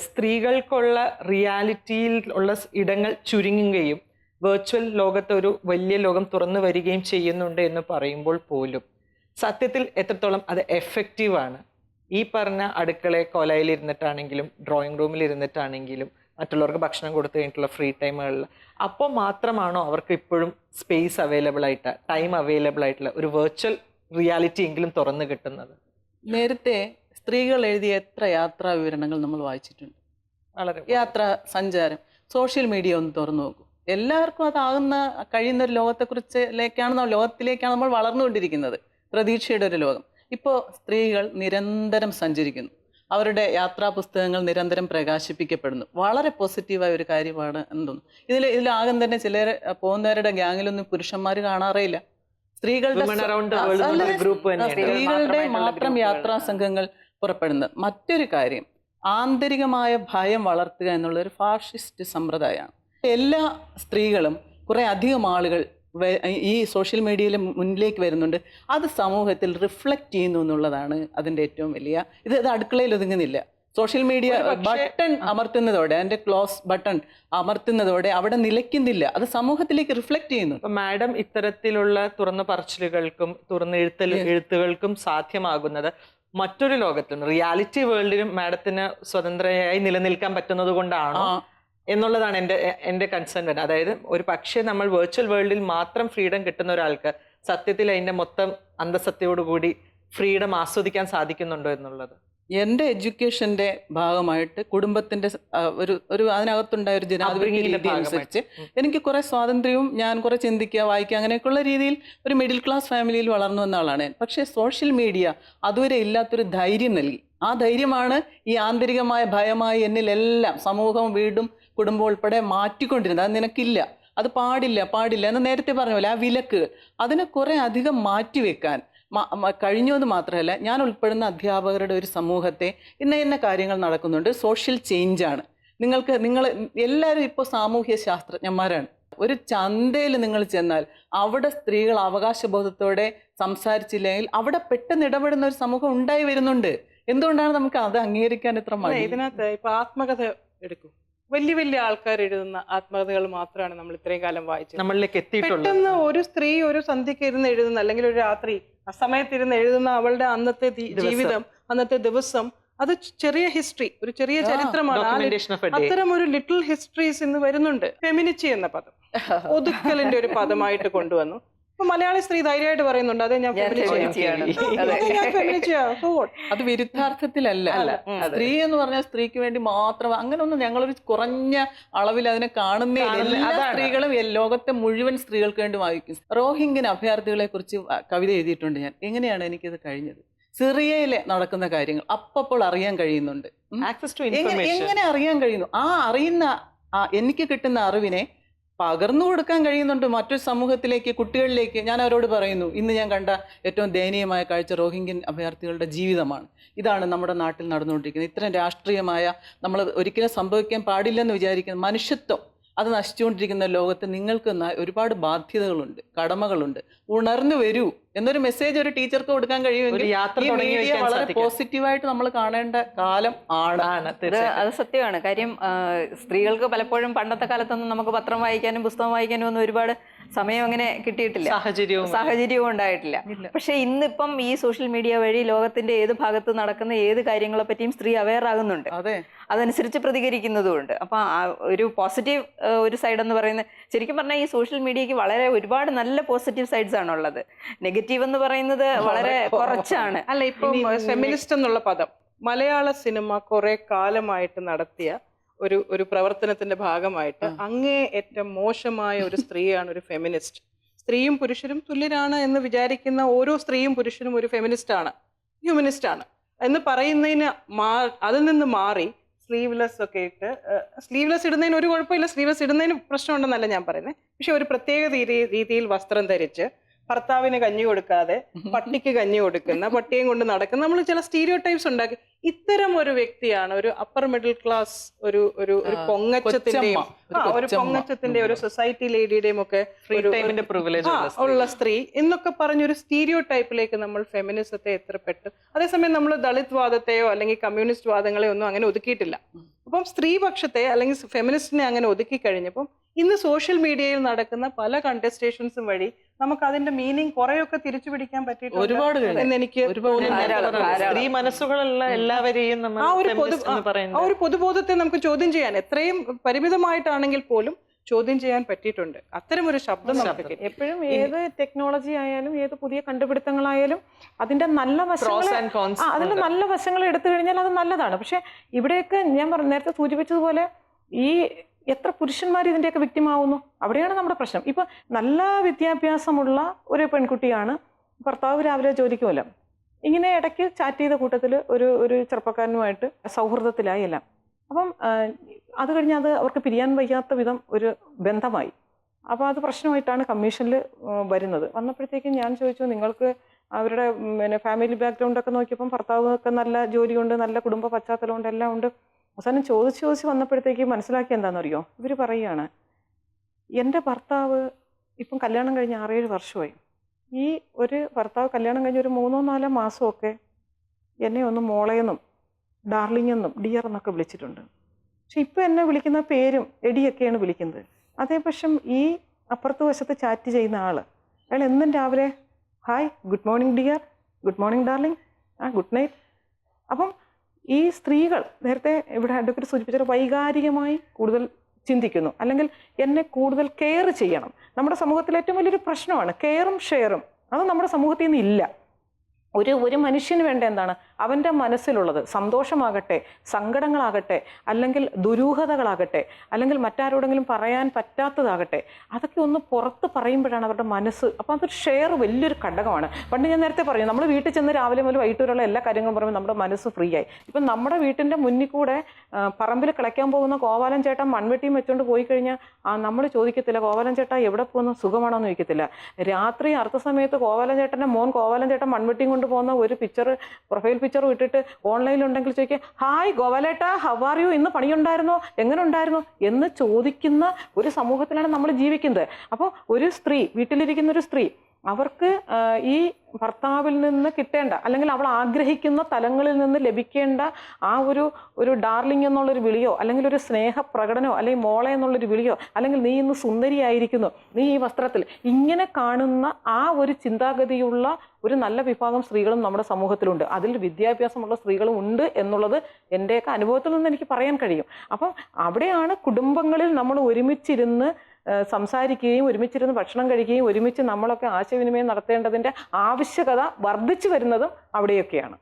സ്ത്രീകൾക്കുള്ള റിയാലിറ്റിയിൽ ഉള്ള ഇടങ്ങൾ ചുരുങ്ങുകയും വെർച്വൽ ലോകത്ത് ഒരു വലിയ ലോകം തുറന്നു വരികയും ചെയ്യുന്നുണ്ട് എന്ന് പറയുമ്പോൾ പോലും സത്യത്തിൽ എത്രത്തോളം അത് എഫക്റ്റീവാണ്? ഈ പറഞ്ഞ അടുക്കള കൊലയിൽ ഇരുന്നിട്ടാണെങ്കിലും ഡ്രോയിങ് റൂമിൽ ഇരുന്നിട്ടാണെങ്കിലും മറ്റുള്ളവർക്ക് ഭക്ഷണം കൊടുത്തു കഴിഞ്ഞിട്ടുള്ള ഫ്രീ ടൈമുകളിൽ അപ്പോൾ മാത്രമാണോ അവർക്ക് ഇപ്പോഴും സ്പേസ് അവൈലബിൾ ആയിട്ട് ടൈം അവൈലബിൾ ആയിട്ടുള്ള ഒരു വെർച്വൽ റിയാലിറ്റി എങ്കിലും തുറന്നു കിട്ടുന്നത്? നേരത്തെ സ്ത്രീകൾ എഴുതിയ എത്ര യാത്രാ വിവരണങ്ങൾ നമ്മൾ വായിച്ചിട്ടുണ്ട്. വളരെ യാത്രാ സഞ്ചാരം, സോഷ്യൽ മീഡിയ ഒന്ന് തുറന്നു നോക്കൂ. എല്ലാവർക്കും അതാകുന്ന കഴിയുന്ന ഒരു ലോകത്തിലേക്കാണ് നമ്മൾ വളർന്നുകൊണ്ടിരിക്കുന്നത്. പ്രതീക്ഷയുടെ ഒരു ലോകം. ഇപ്പോൾ സ്ത്രീകൾ നിരന്തരം സഞ്ചരിക്കുന്നു. അവരുടെ യാത്രാ പുസ്തകങ്ങൾ നിരന്തരം പ്രകാശിപ്പിക്കപ്പെടുന്നു. വളരെ പോസിറ്റീവായ ഒരു കാര്യമാണ് എന്ന് തോന്നുന്നു. ഇതിലാകെ തന്നെ ചിലർ പോകുന്നവരുടെ ഗ്യാങ്ങിലൊന്നും പുരുഷന്മാർ കാണാറേ ഇല്ല. സ്ത്രീകളുടെ മാത്രം യാത്രാ സംഘങ്ങൾ പുറപ്പെടുന്നത്. മറ്റൊരു കാര്യം, ആന്തരികമായ ഭയം വളർത്തുക എന്നുള്ള ഒരു ഫാഷിസ്റ്റ് സമ്പ്രദായമാണ്. എല്ലാ സ്ത്രീകളും കുറെ അധികം ആളുകൾ ഈ സോഷ്യൽ മീഡിയയിൽ മുന്നിലേക്ക് വരുന്നുണ്ട്. അത് സമൂഹത്തിൽ റിഫ്ലക്റ്റ് ചെയ്യുന്നു എന്നുള്ളതാണ് അതിൻ്റെ ഏറ്റവും വലിയ ഇത് അടുക്കളയിൽ ഒതുങ്ങുന്നില്ല. സോഷ്യൽ മീഡിയ ബട്ടൺ അമർത്തുന്നതോടെ, അതിൻ്റെ ക്ലോസ് ബട്ടൺ അമർത്തുന്നതോടെ അവിടെ നിലയ്ക്കുന്നില്ല, അത് സമൂഹത്തിലേക്ക് റിഫ്ലക്റ്റ് ചെയ്യുന്നു. മാഡം ഇത്തരത്തിലുള്ള തുറന്ന പറച്ചിലുകൾക്കും തുറന്ന എഴുത്തുകൾക്കും സാധ്യമാകുന്നത് മറ്റൊരു ലോകത്തും റിയാലിറ്റി വേൾഡിലും മാഡത്തിന് സ്വതന്ത്രയായി നിലനിൽക്കാൻ പറ്റുന്നത് കൊണ്ടാണോ എന്നുള്ളതാണ് എൻ്റെ കൺസേൺ വരുന്നത്. അതായത് ഒരു പക്ഷേ നമ്മൾ വെർച്വൽ വേൾഡിൽ മാത്രം ഫ്രീഡം കിട്ടുന്ന ഒരാൾക്ക് സത്യത്തിൽ അതിൻ്റെ മൊത്തം അന്തസത്തയോടുകൂടി ഫ്രീഡം ആസ്വദിക്കാൻ സാധിക്കുന്നുണ്ടോ എന്നുള്ളത്. എൻ്റെ എഡ്യൂക്കേഷൻ്റെ ഭാഗമായിട്ട് കുടുംബത്തിൻ്റെ ഒരു അതിനകത്തുണ്ടായ ഒരു ജനാധിപത്യ രീതി അനുസരിച്ച് എനിക്ക് കുറെ സ്വാതന്ത്ര്യവും ഞാൻ കുറെ ചിന്തിക്കുക, വായിക്കുക, അങ്ങനെയൊക്കെയുള്ള രീതിയിൽ ഒരു മിഡിൽ ക്ലാസ് ഫാമിലിയിൽ വളർന്നു വന്ന ആളാണ് ഞാൻ. പക്ഷേ സോഷ്യൽ മീഡിയ അതുവരെ ഇല്ലാത്തൊരു ധൈര്യം നൽകി. ആ ധൈര്യമാണ് ഈ ആന്തരികമായ ഭയമായി എന്നിലെല്ലാം സമൂഹവും വീടും കുടുംബം ഉൾപ്പെടെ മാറ്റിക്കൊണ്ടിരുന്നത്. അത് നിനക്കില്ല, അത് പാടില്ല എന്ന് നേരത്തെ പറഞ്ഞ പോലെ ആ വിലക്കുകൾ അതിനെ കുറെ അധികം മാറ്റിവെക്കാൻ കഴിഞ്ഞു എന്ന് മാത്രമല്ല, ഞാൻ ഉൾപ്പെടുന്ന അധ്യാപകരുടെ ഒരു സമൂഹത്തെ ഇന്ന കാര്യങ്ങൾ നടക്കുന്നുണ്ട്, സോഷ്യൽ ചേഞ്ചാണ്. നിങ്ങൾ എല്ലാവരും ഇപ്പോൾ സാമൂഹ്യ ശാസ്ത്രജ്ഞന്മാരാണ്. ഒരു ചന്തയിൽ നിങ്ങൾ ചെന്നാൽ അവിടെ സ്ത്രീകൾ അവകാശബോധത്തോടെ സംസാരിച്ചില്ലെങ്കിൽ അവിടെ പെട്ടെന്ന് ഇടപെടുന്ന ഒരു സമൂഹം ഉണ്ടായി വരുന്നുണ്ട്. എന്തുകൊണ്ടാണ് നമുക്ക് അത് അംഗീകരിക്കാൻ ഇത്ര മടി? ഇതിനകത്ത് ഇപ്പൊ ആത്മകഥ എടുക്കും, വലിയ വലിയ ആൾക്കാർ എഴുതുന്ന ആത്മകഥകൾ മാത്രമാണ് നമ്മൾ ഇത്രയും കാലം വായിച്ചത്. നമ്മളിലേക്ക് എത്തിയിട്ടുള്ളത്. പെട്ടെന്ന് ഒരു സ്ത്രീ ഒരു സന്ധ്യക്ക് ഇരുന്ന് എഴുതുന്ന, അല്ലെങ്കിൽ ഒരു രാത്രി അസമയത്തിരുന്ന് എഴുതുന്ന അവളുടെ അന്നത്തെ ജീവിതം, അന്നത്തെ ദിവസം, അത് ചെറിയ ഹിസ്റ്ററി, ഒരു ചെറിയ ചരിത്രമാണ്. അത്തരം ഒരു ലിറ്റിൽ ഹിസ്റ്ററീസ് ഇന്ന് വരുന്നുണ്ട്. ഫെമിനിറ്റി എന്ന പദം ഒതുക്കലിന്റെ ഒരു പദമായിട്ട് കൊണ്ടുവന്നു. ഇപ്പൊ മലയാളി സ്ത്രീ ധൈര്യമായിട്ട് പറയുന്നുണ്ട്, അതെ ഞാൻ അത് വിരുദ്ധാർത്ഥത്തിലല്ല. സ്ത്രീ എന്ന് പറഞ്ഞാൽ സ്ത്രീക്ക് വേണ്ടി മാത്രം അങ്ങനെയൊന്നും ഞങ്ങളൊരു കുറഞ്ഞ അളവിൽ അതിനെ കാണുന്നേ. എല്ലാ സ്ത്രീകളും ലോകത്തെ മുഴുവൻ സ്ത്രീകൾക്ക് വേണ്ടി വായിക്കും. റോഹിംഗ്യൻ അഭയാർത്ഥികളെ കുറിച്ച് കവിത എഴുതിയിട്ടുണ്ട് ഞാൻ. എങ്ങനെയാണ് എനിക്കത് കഴിഞ്ഞത്? സിറിയയിലെ നടക്കുന്ന കാര്യങ്ങൾ അപ്പോൾ അറിയാൻ കഴിയുന്നുണ്ട്. എങ്ങനെ അറിയാൻ കഴിയുന്നു? ആ അറിയുന്ന എനിക്ക് കിട്ടുന്ന അറിവിനെ പകർന്നു കൊടുക്കാൻ കഴിയുന്നുണ്ട് മറ്റൊരു സമൂഹത്തിലേക്ക്, കുട്ടികളിലേക്ക്. ഞാൻ അവരോട് പറയുന്നു, ഇന്ന് ഞാൻ കണ്ട ഏറ്റവും ദയനീയമായ കാഴ്ച റോഹിംഗ്യൻ അഭയാർത്ഥികളുടെ ജീവിതമാണ്. ഇതാണ് നമ്മുടെ നാട്ടിൽ നടന്നുകൊണ്ടിരിക്കുന്നത്. ഇത്തരം രാഷ്ട്രീയമായ, നമ്മൾ ഒരിക്കലും സംഭവിക്കാൻ പാടില്ലെന്ന് വിചാരിക്കുന്ന മനുഷ്യത്വം അത് നശിച്ചുകൊണ്ടിരിക്കുന്ന ലോകത്ത് നിങ്ങൾക്ക് ഒരുപാട് ബാധ്യതകളുണ്ട്, കടമകളുണ്ട്. ഉണർന്നു വരൂ എന്നൊരു മെസ്സേജ് ഒരു ടീച്ചർക്ക് കൊടുക്കാൻ കഴിയുമെങ്കിൽ വളരെ പോസിറ്റീവായിട്ട് നമ്മൾ കാണേണ്ട കാലം ആണ്. അത് സത്യമാണ്. കാര്യം സ്ത്രീകൾക്ക് പലപ്പോഴും പണ്ടത്തെ കാലത്തൊന്നും നമുക്ക് പത്രം വായിക്കാനും പുസ്തകം വായിക്കാനും ഒന്നും ഒരുപാട് സമയം അങ്ങനെ കിട്ടിയിട്ടില്ല, സാഹചര്യവും ഉണ്ടായിട്ടില്ല. പക്ഷെ ഇന്നിപ്പം ഈ സോഷ്യൽ മീഡിയ വഴി ലോകത്തിന്റെ ഏത് ഭാഗത്ത് നടക്കുന്ന ഏത് കാര്യങ്ങളെ പറ്റിയും സ്ത്രീ അവെയർ ആകുന്നുണ്ട്, അതനുസരിച്ച് പ്രതികരിക്കുന്നതുമുണ്ട്. അപ്പൊ ഒരു പോസിറ്റീവ് ഒരു സൈഡ് എന്ന് പറയുന്നത്, ശരിക്കും പറഞ്ഞാൽ ഈ സോഷ്യൽ മീഡിയക്ക് ഒരുപാട് നല്ല പോസിറ്റീവ് സൈഡ്സ് ആണുള്ളത്. നെഗറ്റീവ് എന്ന് പറയുന്നത് വളരെ കുറച്ചാണ്. അല്ല, ഇപ്പം ഫെമിനിസ്റ്റ് എന്നുള്ള പദം മലയാള സിനിമ കുറെ കാലമായിട്ട് നടത്തിയ ഒരു പ്രവർത്തനത്തിന്റെ ഭാഗമായിട്ട് അങ്ങേ ഏറ്റവും മോശമായ ഒരു സ്ത്രീയാണ് ഒരു ഫെമിനിസ്റ്റ്. സ്ത്രീയും പുരുഷനും തുല്യരാണ് എന്ന് വിചാരിക്കുന്ന ഓരോ സ്ത്രീയും പുരുഷനും ഒരു ഫെമിനിസ്റ്റ് ആണ്, ഹ്യൂമനിസ്റ്റ് ആണ് എന്ന് പറയുന്നതിന് അതിൽ നിന്ന് മാറി സ്ലീവ്ലെസ് ഒക്കെ ഇട്ട്, സ്ലീവ്ലെസ് ഇടുന്നതിന് ഒരു കുഴപ്പമില്ല, സ്ലീവ്ലെസ് ഇടുന്നതിന് പ്രശ്നമുണ്ടെന്നല്ല ഞാൻ പറയുന്നത്. പക്ഷെ ഒരു പ്രത്യേക രീതിയിൽ വസ്ത്രം ധരിച്ച് ഭർത്താവിന് കഞ്ഞി കൊടുക്കാതെ പട്ടിക്ക് കഞ്ഞി കൊടുക്കുന്ന, പട്ടിയും കൊണ്ട് നടക്കുന്ന, നമ്മൾ ചില സ്റ്റീരിയോ ടൈപ്സ് ഉണ്ടാക്കി. ഇത്തരം ഒരു വ്യക്തിയാണ് ഒരു അപ്പർ മിഡിൽ ക്ലാസ് ഒരു പൊങ്ങച്ചത്തിന്റെ ഒരു സൊസൈറ്റി ലേഡിയുടെയും ഒക്കെ ഉള്ള സ്ത്രീ എന്നൊക്കെ പറഞ്ഞൊരു സ്റ്റീരിയോ ടൈപ്പിലേക്ക് നമ്മൾ ഫെമിനിസത്തെ എത്രപ്പെട്ടു. അതേസമയം നമ്മൾ ദളിത് വാദത്തെയോ അല്ലെങ്കിൽ കമ്മ്യൂണിസ്റ്റ് വാദങ്ങളെയോ ഒന്നും അങ്ങനെ ഒതുക്കിയിട്ടില്ല. അപ്പം സ്ത്രീപക്ഷത്തെ അല്ലെങ്കിൽ ഫെമിനിസ്റ്റിനെ അങ്ങനെ ഒതുക്കി കഴിഞ്ഞപ്പം ഇന്ന് സോഷ്യൽ മീഡിയയിൽ നടക്കുന്ന പല കണ്ടസ്റ്റേഷൻസും വഴി നമുക്ക് അതിന്റെ മീനിങ് കുറെയൊക്കെ തിരിച്ചു പിടിക്കാൻ പറ്റിയിട്ടുണ്ട് ഒരുപാട് എന്ന് എനിക്ക് തോന്നുന്നു. സ്ത്രീ മനസ്സുകളുള്ള എല്ലാവരെയും നമ്മൾ feminist എന്ന് പറയുന്നത്. ആ ഒരു പൊതുബോധത്തെ നമുക്ക് ചോദ്യം ചെയ്യാൻ എത്രയും പരിമിതമായിട്ടാണെങ്കിൽ പോലും ചോദ്യം ചെയ്യാൻ പറ്റിയിട്ടുണ്ട്. അത്തരം ഒരു ശബ്ദം നമുക്ക് കിട്ടി. എപ്പോഴും ഏത് ടെക്നോളജി ആയാലും ഏത് പുതിയ കണ്ടുപിടുത്തങ്ങളായാലും അതിന്റെ നല്ല Pros and cons വശങ്ങൾ അതിന്റെ നല്ല വശങ്ങൾ എടുത്തു കഴിഞ്ഞാൽ അത് നല്ലതാണ്. പക്ഷെ ഇവിടെയൊക്കെ ഞാൻ നേരത്തെ സൂചിപ്പിച്ചതുപോലെ ഈ എത്ര പുരുഷന്മാർ ഇതിന്റെയൊക്കെ വിക്ടിം ആവുന്നു, അവിടെയാണ് നമ്മുടെ പ്രശ്നം. ഇപ്പൊ നല്ല വിദ്യാഭ്യാസമുള്ള ഒരു പെൺകുട്ടിയാണ്, ഭർത്താവ് രാവിലെ ജോലിക്ക് പോലും ഇങ്ങനെ ഇടയ്ക്ക് ചാറ്റ് ചെയ്ത കൂട്ടത്തിൽ ഒരു ചെറുപ്പക്കാരനുമായിട്ട് സൗഹൃദത്തിലായി എല്ലാം. അപ്പം അത് കഴിഞ്ഞ് അത് അവർക്ക് പിരിയാൻ വയ്യാത്ത വിധം ഒരു ബന്ധമായി. അപ്പോൾ അത് പ്രശ്നമായിട്ടാണ് കമ്മീഷനിൽ വരുന്നത്. വന്നപ്പോഴത്തേക്കും ഞാൻ ചോദിച്ചു, നിങ്ങൾക്ക് അവരുടെ ഫാമിലി ബാക്ക്ഗ്രൗണ്ടൊക്കെ നോക്കിയപ്പം ഭർത്താവൊക്കെ നല്ല ജോലിയുണ്ട്, നല്ല കുടുംബ പശ്ചാത്തലമുണ്ട്, എല്ലാം ഉണ്ട്. അവസാനം ചോദിച്ച് വന്നപ്പോഴത്തേക്ക് മനസ്സിലാക്കി എന്താണെന്നറിയോ, ഇവർ പറയുകയാണ്, എൻ്റെ ഭർത്താവ് ഇപ്പം കല്യാണം കഴിഞ്ഞ് 6-7 വർഷമായി. ഈ ഒരു ഭർത്താവ് കല്യാണം കഴിഞ്ഞ് ഒരു 3-4 മാസമൊക്കെ എന്നെ ഒന്ന് മോളേന്നും ഡാർലിംഗ് എന്നും ഡിയർ എന്നൊക്കെ വിളിച്ചിട്ടുണ്ട്. പക്ഷെ ഇപ്പം എന്നെ വിളിക്കുന്ന പേരും എടിയൊക്കെയാണ് വിളിക്കുന്നത്. അതേപക്ഷം ഈ അപ്പുറത്ത് വശത്ത് ചാറ്റ് ചെയ്യുന്ന അയാൾ എന്നും രാവിലെ hi, good morning dear, good morning darling, good night. അപ്പം ഈ സ്ത്രീകൾ നേരത്തെ ഇവിടെ അഡ്വക്കേറ്റ് സൂചിപ്പിച്ചത് വൈകാരികമായി കൂടുതൽ ചിന്തിക്കുന്നു, അല്ലെങ്കിൽ എന്നെ കൂടുതൽ കെയർ ചെയ്യണം. നമ്മുടെ സമൂഹത്തിൽ ഏറ്റവും വലിയൊരു പ്രശ്നമാണ് കെയറും ഷെയറും. അത് നമ്മുടെ സമൂഹത്തിൽ നിന്ന് ഇല്ല. ഒരു മനുഷ്യന് വേണ്ട എന്താണ്, അവൻ്റെ മനസ്സിലുള്ളത് സന്തോഷമാകട്ടെ, സങ്കടങ്ങളാകട്ടെ, അല്ലെങ്കിൽ ദുരൂഹതകളാകട്ടെ, അല്ലെങ്കിൽ മറ്റാരോടെങ്കിലും പറയാൻ പറ്റാത്തതാകട്ടെ, അതൊക്കെ ഒന്ന് പുറത്ത് പറയുമ്പോഴാണ് അവരുടെ മനസ്സ്. അപ്പോൾ അതൊരു ഷെയർ വലിയൊരു ഘടകമാണ്. പണ്ട് ഞാൻ നേരത്തെ പറഞ്ഞു, നമ്മൾ വീട്ടിൽ ചെന്ന് രാവിലെ മുതൽ വൈകിട്ട് വരെയുള്ള എല്ലാ കാര്യങ്ങളും പറയുമ്പോൾ നമ്മുടെ മനസ്സ് ഫ്രീ ആയി. ഇപ്പം നമ്മുടെ വീട്ടിൻ്റെ മുന്നിൽ കൂടെ പറമ്പിൽ കിളയ്ക്കാൻ പോകുന്ന കോവാലൻ ചേട്ടൻ മൺവെട്ടിയും വെച്ചുകൊണ്ട് പോയി കഴിഞ്ഞാൽ നമ്മൾ ചോദിക്കത്തില്ല, കോവാലൻ ചേട്ടാ എവിടെ പോകുന്നു, സുഖമാണോ എന്ന് ചോദിക്കത്തില്ല. രാത്രി അർത്ഥ സമയത്ത് കോവാലൻ ചേട്ടൻ്റെ മോൻ കോവാലൻ ചേട്ടൻ മൺവെട്ടിയും പോകുന്ന ഒരു പ്രൊഫൈൽ പിക്ചർ ഇട്ടിട്ട് ഓൺലൈനിലുണ്ടെങ്കിൽ ചോദിക്കുക, ഹായ് ഗോവാലേട്ടാ, ഹൗ ആർ യു, ഇന്ന് പണിയുണ്ടായിരുന്നോ, എങ്ങനെ ഉണ്ടായിരുന്നു എന്ന് ചോദിക്കുന്ന ഒരു സമൂഹത്തിലാണ് നമ്മൾ ജീവിക്കുന്നത്. അപ്പോൾ ഒരു സ്ത്രീ, വീട്ടിലിരിക്കുന്ന ഒരു സ്ത്രീ, അവർക്ക് ഈ ഭർത്താവിൽ നിന്ന് കിട്ടേണ്ട, അല്ലെങ്കിൽ അവൾ ആഗ്രഹിക്കുന്ന തലങ്ങളിൽ നിന്ന് ലഭിക്കേണ്ട ആ ഒരു ഡാർലിംഗ് എന്നുള്ളൊരു വിളിയോ, അല്ലെങ്കിൽ ഒരു സ്നേഹപ്രകടനോ, അല്ലെങ്കിൽ മോളെ എന്നുള്ളൊരു വിളിയോ, അല്ലെങ്കിൽ നീ ഇന്ന് സുന്ദരിയായിരിക്കുന്നു, നീ ഈ വസ്ത്രത്തിൽ, ഇങ്ങനെ കാണുന്ന ആ ഒരു ചിന്താഗതിയുള്ള ഒരു നല്ല വിഭാഗം സ്ത്രീകളും നമ്മുടെ സമൂഹത്തിലുണ്ട്. അതിൽ വിദ്യാഭ്യാസമുള്ള സ്ത്രീകളും ഉണ്ട് എന്നുള്ളത് എൻ്റെയൊക്കെ അനുഭവത്തിൽ നിന്ന് എനിക്ക് പറയാൻ കഴിയും. അപ്പം അവിടെയാണ് കുടുംബങ്ങളിൽ നമ്മൾ ഒരുമിച്ചിരുന്ന് സംസാരിക്കുകയും ഒരുമിച്ചിരുന്ന് ഭക്ഷണം കഴിക്കുകയും ഒരുമിച്ച് നമ്മളൊക്കെ ആശയവിനിമയം നടത്തേണ്ടതിൻ്റെ ആവശ്യകത വർദ്ധിച്ചു വരുന്നതും അവിടെയൊക്കെയാണ്.